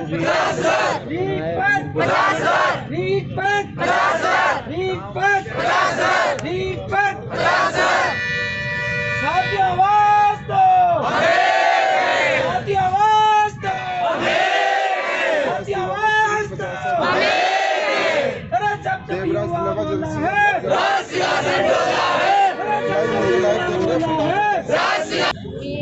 ये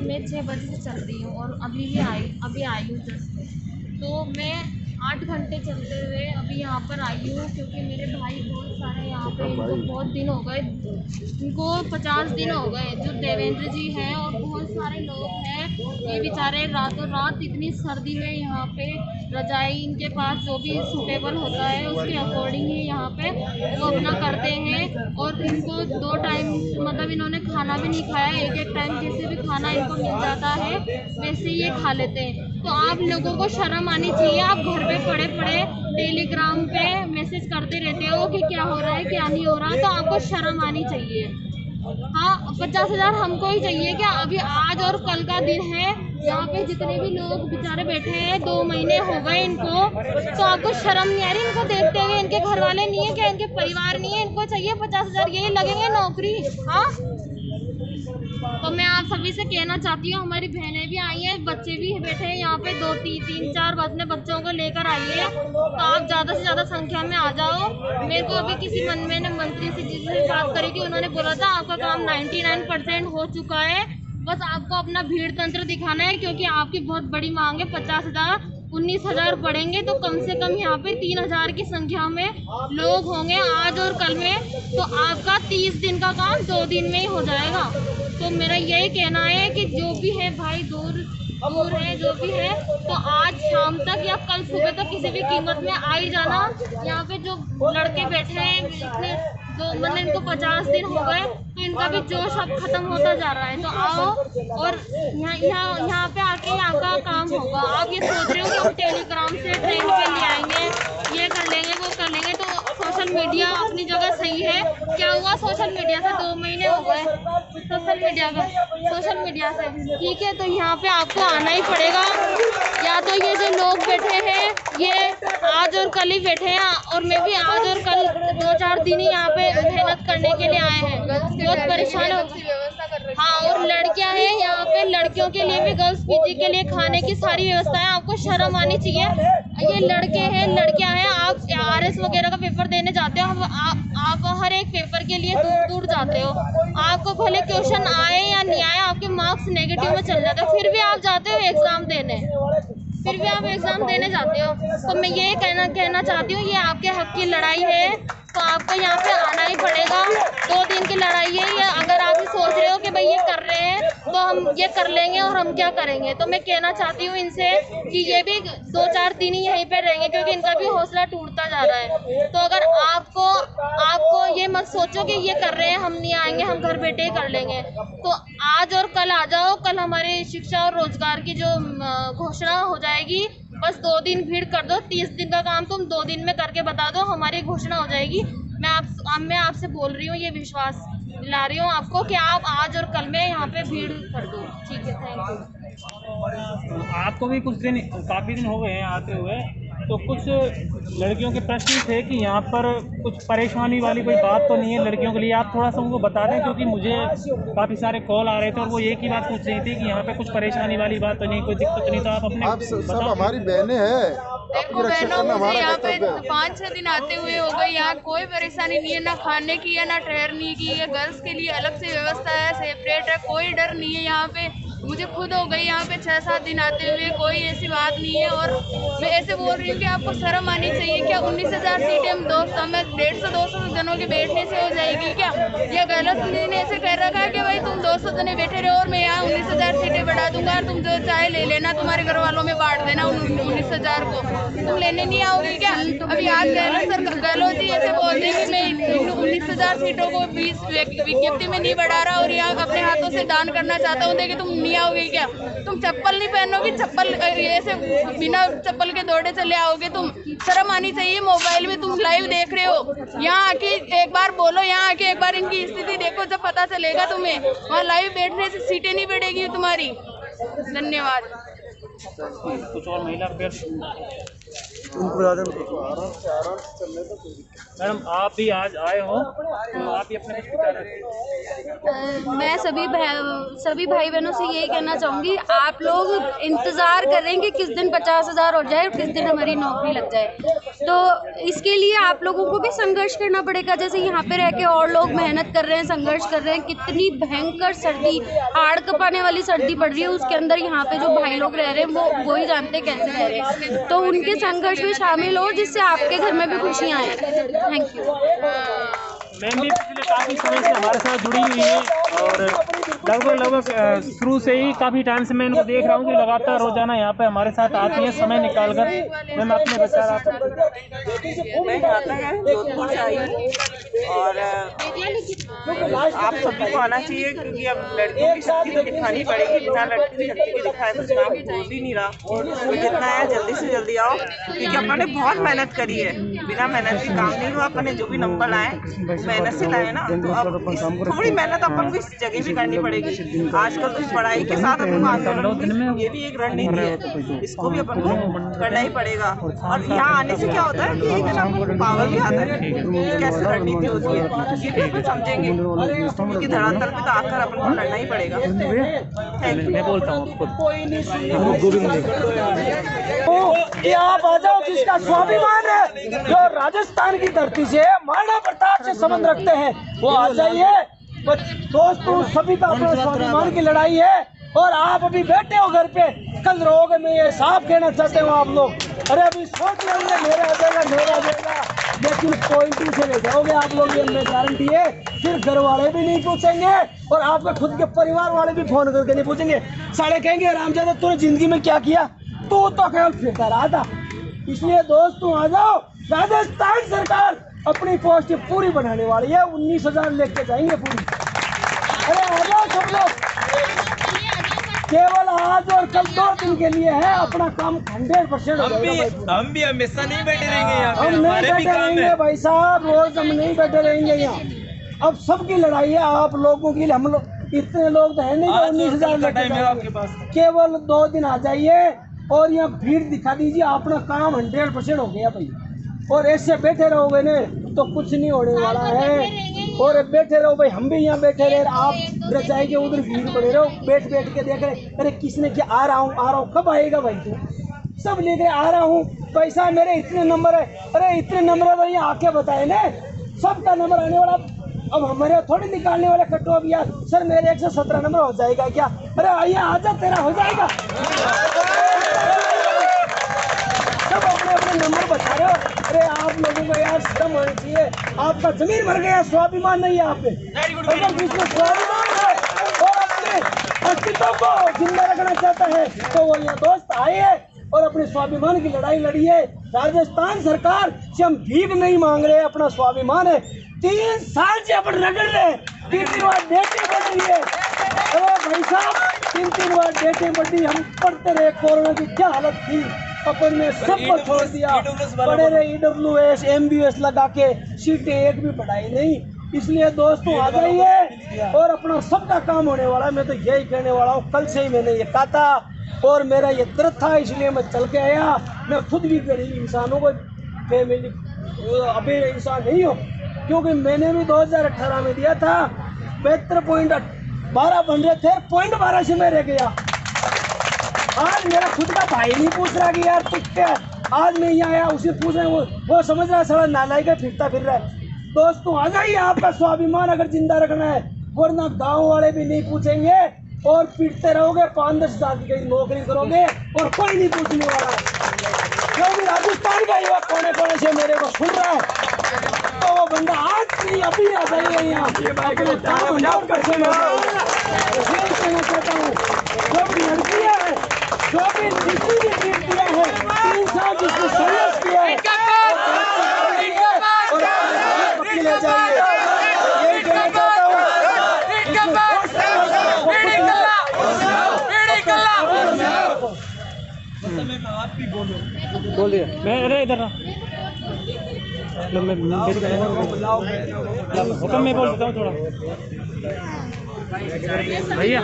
मैं 6 बजे से चल रही हूँ और अभी आई हूँ जस्ट। तो मैं 8 घंटे चलते हुए अभी यहाँ पर आई हूँ, क्योंकि मेरे भाई बहुत सारे यहाँ पे, इनको बहुत दिन हो गए, इनको 50 दिन हो गए, जो देवेंद्र जी हैं और बहुत सारे लोग हैं। ये बेचारे रातों रात इतनी सर्दी में यहाँ पे रजाई इनके पास जो भी सूटेबल होता है उसके अकॉर्डिंग ही यहाँ पे वो अपना करते हैं। और इनको 2 टाइम मतलब इन्होंने खाना भी नहीं खाया, एक टाइम जैसे भी खाना इनको मिल जाता है वैसे ये खा लेते हैं। तो आप लोगों को शर्म आनी चाहिए। आप घर पे पड़े पड़े टेलीग्राम पे मैसेज करते रहते हो कि क्या हो रहा है क्या नहीं हो रहा, तो आपको शर्म आनी चाहिए। हाँ, 50,000 हमको ही चाहिए क्या? अभी आज और कल का दिन है, यहाँ पे जितने भी लोग बेचारे बैठे हैं 2 महीने हो गए इनको, तो आपको शर्म नहीं आ रही? इनको देखते हुए इनके घर वाले नहीं है क्या, इनके परिवार नहीं है? इनको चाहिए 50,000, यही लगेंगे नौकरी? हाँ, तो मैं आप सभी से कहना चाहती हूँ, हमारी बहनें भी आई हैं, बच्चे भी बैठे हैं यहाँ पे, 2 3 4 अपने बच्चों को लेकर आइए। तो आप ज़्यादा से ज़्यादा संख्या में आ जाओ। मेरे को अभी किसी मैंने मंत्री से जिससे बात करी थी, उन्होंने बोला था आपका काम 99% हो चुका है, बस आपको अपना भीड़ तंत्र दिखाना है, क्योंकि आपकी बहुत बड़ी मांग है। 50,000 19,000 बढ़ेंगे तो कम से कम यहाँ पे 3,000 की संख्या में लोग होंगे आज और कल में, तो आपका 30 दिन का काम 2 दिन में ही हो जाएगा। तो मेरा यही कहना है कि जो भी है भाई, दूर है जो भी है, तो आज शाम तक या कल सुबह तक किसी भी कीमत में आ ही जाना। यहाँ पे जो लड़के बैठे हैं इतने, जो मतलब इनको 50 दिन हो गए, तो इनका भी जोश अब खत्म होता जा रहा है। तो आओ और यहाँ पे आके आपका काम होगा। आप ये सोच रहे हो कि हम टेलीग्राम से ट्रेन के लिए आएंगे, ये कर लेंगे वो कर लेंगे, तो सोशल मीडिया अपनी जगह सही है। क्या हुआ सोशल मीडिया से? 2 महीने हो गए सोशल मीडिया से, ठीक है। तो यहाँ पे आपको आना ही पड़ेगा, या तो ये जो लोग बैठे हैं ये आज और कल ही बैठे हैं, और मैं भी आज और कल 2-4 दिन ही यहाँ पे मेहनत करने के लिए आए हैं, बहुत परेशान हो। हाँ, और लड़कियां हैं यहाँ पे, लड़कियों के लिए भी गर्ल्स पीजी के लिए खाने की सारी व्यवस्था है। आपको शर्म आनी चाहिए। ये लड़के हैं लड़कियां हैं, आप RS वगैरह का पेपर देने जाते हो, आप हर एक पेपर के लिए दूर दूर जाते हो, आपको भले क्वेश्चन आए या नहीं आए, आपके मार्क्स नेगेटिव में चल जाते हो, फिर भी आप जाते हो एग्जाम देने जाते हो। तो मैं ये कहना चाहती हूँ, ये आपके हक की लड़ाई है, तो आपको यहाँ पे आना ही पड़ेगा। 2 दिन की लड़ाई है ये। अगर आप सोच रहे हो कि भाई ये कर रहे हैं तो हम ये कर लेंगे और हम क्या करेंगे, तो मैं कहना चाहती हूँ इनसे कि ये भी 2-4 दिन ही यहीं पे रहेंगे, क्योंकि इनका भी हौसला टूटता जा रहा है। तो अगर आपको ये मत सोचो कि ये कर रहे हैं हम नहीं आएंगे, हम घर बैठे ही कर लेंगे, तो आज और कल आ जाओ। कल हमारी शिक्षा और रोजगार की जो घोषणा हो जाएगी, बस 2 दिन भीड़ कर दो, 30 दिन का काम तुम 2 दिन में करके बता दो, हमारी घोषणा हो जाएगी। मैं आपसे बोल रही हूँ, ये विश्वास दिला रही हूँ आपको कि आप आज और कल में यहाँ पे भीड़ कर दो, ठीक है। Thank you. आपको भी काफ़ी दिन हो गए हैं आते हुए, तो कुछ लड़कियों के प्रश्न थे कि यहाँ पर कुछ परेशानी वाली कोई बात तो नहीं है लड़कियों के लिए? आप थोड़ा सा उनको बता दें, क्योंकि मुझे काफ़ी सारे कॉल आ रहे थे और वो एक ही बात पूछ रही थी कि यहाँ पे कुछ परेशानी वाली बात तो नहीं, कोई दिक्कत नहीं। तो आप सब हमारी बहनें हैं, देखो बहनों, मुझे यहाँ पे 5-6 दिन आते हुए हो गए, यहाँ कोई परेशानी नहीं है, ना खाने की है ना ठहरने की है। गर्ल्स के लिए अलग से व्यवस्था है, सेपरेट है, कोई डर नहीं है यहाँ पे। मुझे खुद हो गई यहाँ पे 6-7 दिन आते हुए, कोई ऐसी बात नहीं है। और मैं ऐसे बोल रही हूँ कि आपको शर्म आनी चाहिए क्या? 19,000 सीटें हम 150-200 जनों के बैठने से हो जाएगी क्या? या गलत ने ऐसे कह रखा है कि भाई तुम 200 जने बैठे रहो और मैं यहाँ 19,000 सीटें बढ़ा दूंगा और तुम जो चाहे ले लेना, तुम्हारे घर वालों में बांट देना 19,000 को, तुम लेने नहीं आओगे क्या? अभी आज गहलोत जी ऐसे बोल रहे कि मैं 19,000 सीटों को 20 विज्ञप्ति में नहीं बढ़ा रहा और यहाँ अपने हाथों से दान करना चाहता हूँ, देखिए तुम नहीं आओगे क्या? तुम चप्पल नहीं पहनोगे, चप्पल ऐसे बिना चप्पल के दौड़े चले आओगे? तुम शर्म आनी चाहिए। मोबाइल में तुम लाइव देख रहे हो, यहाँ आके एक बार बोलो, यहाँ आके एक बार इनकी स्थिति देखो, जब पता चलेगा तुम्हें। वहाँ लाइव बैठने से सीटें नहीं बढ़ेगी तुम्हारी। धन्यवाद। कुछ और महिला फिर मैडम आप भी आज आए हो तो आप भी अपने कुछ विचार रखें। मैं सभी भाई बहनों से यही कहना चाहूँगी, आप लोग इंतज़ार कर रहे हैं कि किस दिन 50,000 हो जाए और किस दिन हमारी नौकरी लग जाए। तो इसके लिए आप लोगों को भी संघर्ष करना पड़ेगा। जैसे यहाँ पे रह के और लोग मेहनत कर रहे हैं, संघर्ष कर रहे हैं, कितनी भयंकर सर्दी, हाड़ कपाने वाली सर्दी पड़ रही है, उसके अंदर यहाँ पे जो भाई लोग रह रहे हैं वो ही जानते हैं कैसे रह रहे हैं। तो उनके संघर्ष में शामिल हो, जिससे आपके घर में भी खुशियाँ आएँ। Thank you. मैम भी पिछले काफ़ी समय से हमारे साथ जुड़ी हुई है और लगभग शुरू से ही काफ़ी टाइम से मैं इनको देख रहा हूँ कि लगातार रोजाना यहाँ पे हमारे साथ आती हैं समय निकाल कर। मैम अपने विचार आप। मैं यहाँ तक जोधपुर से आई हूँ और आप सभी को आना चाहिए, क्योंकि अब लड़कियों की शक्ति तो दिखानी पड़ेगी। बिना लड़की की शक्ति के दिखाए कुछ काम हो भी नहीं रहा। तो जितना है जल्दी से जल्दी आओ, क्योंकि अपन ने बहुत मेहनत करी है। बिना मेहनत के काम नहीं हुआ। अपन ने जो भी नंबर लाए मेहनत से लाए ना, तो अब थोड़ी मेहनत अपन को इस जगह भी करनी पड़ेगी। आजकल तो इस पढ़ाई के साथ अपन आंदोलन, ये भी एक रणनीति है, इसको भी अपन को करना ही पड़ेगा। और यहाँ आने से क्या होता है कि एक अपन पावर भी आता है कि कैसे रणनीति होती है, ये भी अपन समझेंगे कि धरातल पे तो आकर अपन को लड़ना ही पड़ेगा। मैं बोलता हूँ कि आप आ जाओ, जिसका स्वाभिमान है, जो राजस्थान की धरती से महाराणा प्रताप से संबंध रखते हैं, वो आ जाइए। दोस्तों सभी का अपना स्वाभिमान की लड़ाई है। और आप अभी बैठे हो घर पे, कल रहोगे। मैं ये साफ कहना चाहते हो आप लोग। अरे अभी सोच लेंगे मेरा आ जाएगा, लेकिन पॉइंट से ले जाओगे आप लोग, ये मैं गारंटी है। फिर घर वाले भी नहीं पूछेंगे और आपके खुद के परिवार वाले भी फोन करके नहीं पूछेंगे। साले कहेंगे रामजादा तूने जिंदगी में क्या किया, तू तो केवल फिरता रहा था। इसलिए दोस्तों आ जाओ। राजस्थान सरकार अपनी पोस्ट पूरी बढ़ाने वाली है, 19,000 लेके जाएंगे पूरी। अरे आ जाओ सब लोग, केवल आज और कल 2 दिन के लिए है। अपना काम 100% हो जाएगा। हम भी हमेशा नहीं बैठे रहेंगे यहाँ पे, हम नहीं बैठे रहेंगे भाई साहब, रोज हम नहीं बैठे रहेंगे यहाँ। अब सबकी लड़ाई है, आप लोगों की। हम लोग इतने लोग तो है नहीं जो 19,000 लेके जाएंगे। केवल 2 दिन आ जाइए और यहाँ भीड़ दिखा दीजिए, अपना काम 100% हो गया भाई। और ऐसे बैठे रहोगे ना तो कुछ नहीं होने वाला है। और बैठे रहो भाई, हम भी यहाँ बैठे रहे, आप जाएंगे उधर भीड़ पड़े रहो, बैठ के देख रहे। अरे किसने क्या, आ रहा हूँ, कब आएगा भाई तू? सब लेके आ रहा हूँ, पैसा मेरे इतने नंबर है। अरे इतने नंबर है तो यहाँ आके बताए ना, सबका नंबर आने वाला। अब हमारे थोड़ी निकालने वाले कटो। अब यार सर मेरे 117 नंबर हो जाएगा क्या? अरे आइए आजा, तेरा हो जाएगा। सब अपने अपने नंबर बता रहे हो। अरे आप लोगों को यार शर्म होनी चाहिए। आपका जमीन मर गया, स्वाभिमान नहीं है आप पे। अगर जिसमें स्वाभिमान है और अपने अस्तित्व को जिंदा रखना चाहता है तो वो ये दोस्त आए और अपने स्वाभिमान की लड़ाई लड़िए। राजस्थान सरकार से हम भीख नहीं मांग रहे, अपना स्वाभिमान है। 3 साल से अपन रगड़ रहे, 3 बार डेटें बढ़ रही है। अरे भाई साहब 3 बार डेटें बढ़ी, हम पढ़ते रहे। कोरोना की क्या हालत थी, अपन ने सबको छोड़ दिया। पढ़े रहे EWS MBS लगा के, सीटें एक भी पढ़ाई नहीं। इसलिए दोस्तों आ जाइए और अपना सबका काम होने वाला है। मैं तो यही कहने वाला हूँ, कल से ही मैंने ये कहा था और मेरा ये दर्द था, इसलिए मैं चल के आया। मैं खुद भी गरीब इंसानों को फैमिली अभी इंसान नहीं हो, क्योंकि मैंने भी 2018 में दिया था। 72.12 बन रहे थे, 0.12 से मैं रह गया। आज मेरा खुद का भाई नहीं पूछ रहा कि यार तू क्या, आज मैं यहाँ आया उसे पूछ रहे हैं, वो समझ रहा है साला नालायक है, फिरता फिर रहा है। दोस्तों आ जाइए, आपका स्वाभिमान अगर जिंदा रखना है, वरना गांव वाले भी नहीं पूछेंगे और पीटते रहोगे। 5-10 साल की नौकरी करोगे और कोई नहीं पूछने वाला। क्योंकि राजस्थान का युवा कोने कोने से मेरे को सुन रहा है, तो वो बंदा आज नहीं अभी आ जाइए यहाँ। अपने काम अंजाम करके कहना चाहता हूँ, जो भी लड़कियाँ हैं, जो भी जितनी भी कीर्तियाँ हैं, 3 साल जिसने संघर्ष किया है और ले जाइए, यही कहना चाहता हूँ। बोलिए। मैं अरे इधर हुक्म में बोल देता हूँ थोड़ा। भैया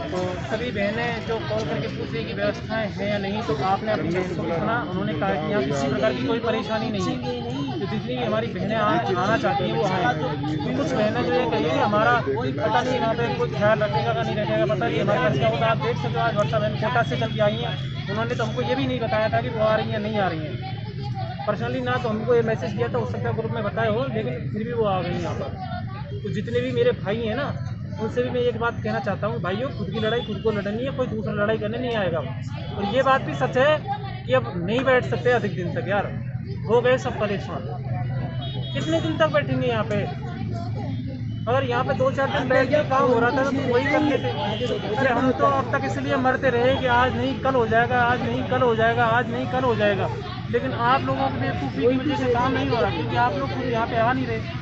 तो सभी बहनें जो कॉल करके पूछे कि व्यवस्थाएं हैं या नहीं, तो आपने अपनी बहन को सुना, उन्होंने कहा कि यहाँ किसी प्रकार की कोई परेशानी नहीं है। तो जितनी भी हमारी बहनें आना चाहती हैं वो आए। तो कुछ बहनें जो ये कहिए कि हमारा पता नहीं यहाँ पे कोई ख्याल रखेगा का नहीं रखेगा, पता नहीं हमारे पास क्या होगा। आप देख सकते हो आज वर्षा बहन कोटा से चल के आई हैं, उन्होंने तो हमको ये भी नहीं बताया था कि वो आ रही हैं नहीं आ रही हैं। पर्सनली ना तो हमको ये मैसेज किया था, हो सकता है ग्रुप में बताए हो, लेकिन फिर भी वो आ गई यहाँ पर। तो जितने भी मेरे भाई हैं ना, उनसे भी मैं एक बात कहना चाहता हूँ, भाइयों खुद की लड़ाई खुद को लड़नी है, कोई दूसरा लड़ाई करने नहीं आएगा। और ये बात भी सच है कि अब नहीं बैठ सकते अधिक दिन तक यार, हो गए सब परेशान। कितने दिन तक बैठेंगे यहाँ पे? अगर यहाँ पे 2-4 दिन बैठ के काम हो रहा था तो वही करते थे। अरे हम तो अब तक इसलिए मरते रहे कि आज नहीं कल हो जाएगा, आज नहीं कल हो जाएगा, आज नहीं कल हो जाएगा। लेकिन आप लोगों की बेवकूफ़ी की वजह से काम नहीं हो रहा, क्योंकि आप लोग खुद यहाँ पे आ नहीं रहे।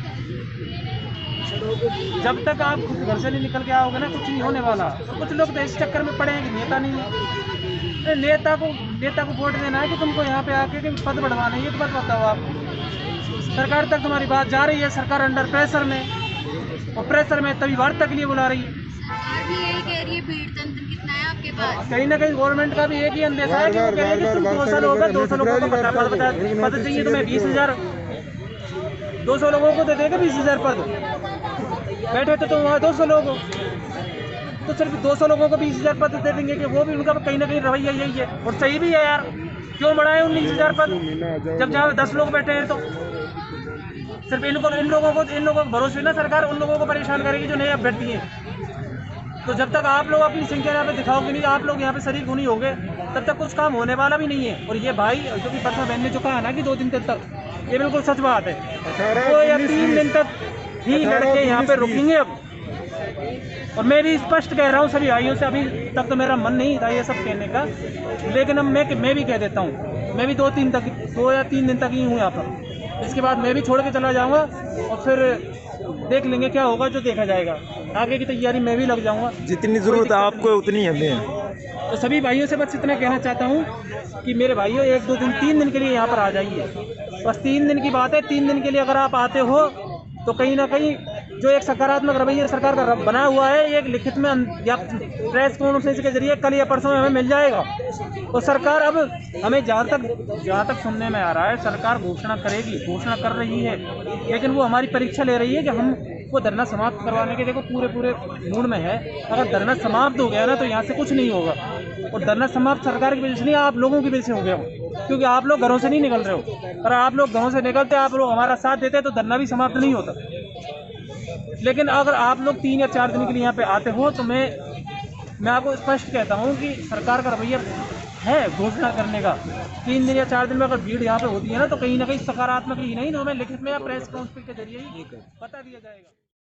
जब तक आप खुद घर से नहीं निकल के आओगे ना, कुछ नहीं होने वाला। तो कुछ लोग तो इस चक्कर में पड़े हैं कि नेता नहीं है। नेता को वोट देना है कि तुमको यहाँ पे आके कि पद बढ़वाना है, ये तो बात बताओ आप। सरकार तक तुम्हारी बात जा रही है, सरकार अंडर प्रेशर में, और प्रेशर में तभी वार्ता के लिए बुला रही है। यही कह रही है भीड़ तंत्र कितना है आपके पास। कहीं ना कहीं गवर्नमेंट का भी एक ही अंदेशा है कि वो कह रहे हैं कि तुम 200 लोग हैं, 200 लोगों को पद चाहिए तुम्हें 20,000, 200 लोगों को दे देगा 20,000 पद। बैठे तो तुम वहाँ 200 लोग हो, तो सिर्फ 200 लोगों को 20,000 पद दे देंगे कि वो भी उनका कहीं ना कहीं रवैया यही है। और सही भी है यार, क्यों बढ़ाए 19,000 पद जब जहाँ 10 लोग बैठे हैं। तो सिर्फ इन लोगों को भरोसे ना सरकार उन लोगों को परेशान करेगी जो नए अभ्यर्थी हैं। तो जब तक आप लोग अपनी संख्या यहाँ पे दिखाओगे नहीं, आप लोग यहाँ पे शरीक नहीं होंगे, तब तक कुछ काम होने वाला भी नहीं है। और ये भाई जो कि परसों बहन ने जो कहा ना कि 2 दिन तक, ये बिल्कुल सच बात है। तो या 3 दिन तक ही लड़के यहाँ पे रुकेंगे अब। और मैं भी स्पष्ट कह रहा हूँ सभी भाइयों से, अभी तक तो मेरा मन नहीं था ये सब कहने का, लेकिन अब मैं भी कह देता हूँ, मैं भी 2 या 3 दिन तक ही हूँ यहाँ पर। इसके बाद मैं भी छोड़ के चला जाऊँगा और फिर देख लेंगे क्या होगा, जो देखा जाएगा। आगे की तैयारी मैं भी लग जाऊँगा। जितनी ज़रूरत है आपको उतनी हमें। तो सभी भाइयों से बस इतना कहना चाहता हूँ कि मेरे भाइयों 1-2 दिन 3 दिन के लिए यहाँ पर आ जाइए। बस 3 दिन की बात है। 3 दिन के लिए अगर आप आते हो तो कहीं ना कहीं जो एक सकारात्मक रवैया सरकार का बना हुआ है, एक लिखित में या प्रेस कॉन्फ्रेंस के जरिए कल या परसों में हमें मिल जाएगा। तो सरकार अब हमें जहाँ तक सुनने में आ रहा है, सरकार घोषणा करेगी, घोषणा कर रही है, लेकिन वो हमारी परीक्षा ले रही है कि हम वो धरना समाप्त करवाने के देखो पूरे मूड में है। अगर धरना समाप्त हो गया ना तो यहाँ से कुछ नहीं होगा। और धरना समाप्त सरकार की वजह से नहीं, आप लोगों की वजह से हो गया, क्योंकि आप लोग घरों से नहीं निकल रहे हो। अगर आप लोग घरों से निकलते, आप लोग हमारा साथ देते तो धरना भी समाप्त नहीं होता। लेकिन अगर आप लोग 3 या 4 दिन के लिए यहाँ पे आते हो तो मैं आपको स्पष्ट कहता हूँ कि सरकार का रवैया है घोषणा करने का। 3 दिन या 4 दिन में अगर भीड़ यहाँ पे होती है ना, तो कहीं ना कहीं सकारात्मक ही नहीं तो हमें लिखित में या प्रेस कॉन्फ्रेंस के जरिए ही बता दिया जाएगा।